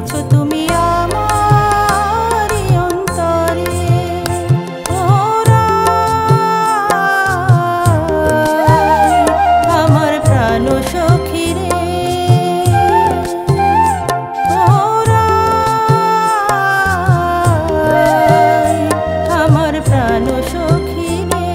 আছো তুমি আমারই অন্তরে। ওরা আমার প্রাণ সখী রে, ওরা আমার প্রাণ সখী রে।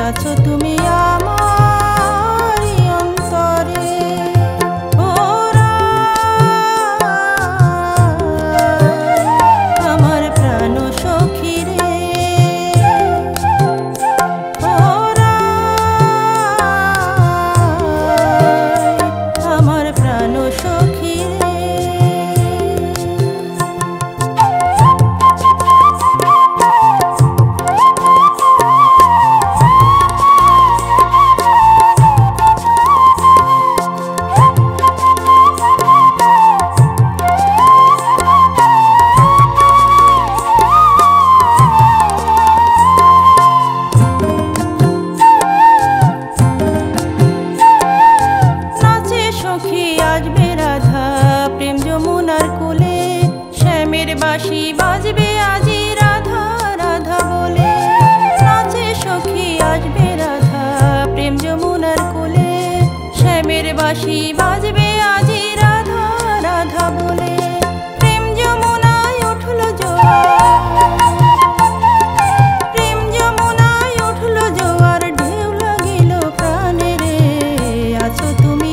আছো তুমি আমারই অন্তরে। ওরা আমার প্রাণ সখী রে, ওরা আমার প্রাণ সখী রে। আসবে রাধা প্রেম যমুনার কোলে, শ্যামের বাঁশি বাজবে আজি রাধা রাধা বলে। নাচে সখী আসবে রাধা প্রেম যমুনার কোলে, শ্যামের বাঁশি বাজবে আজি রাধা রাধা বলে। প্রেম যমুনায় উঠল জোয়ার, প্রেম যমুনায় উঠল জোয়ার, ঢেউ লাগিল প্রাণে রে। আছো তুমি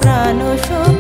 প্রাণ সখী।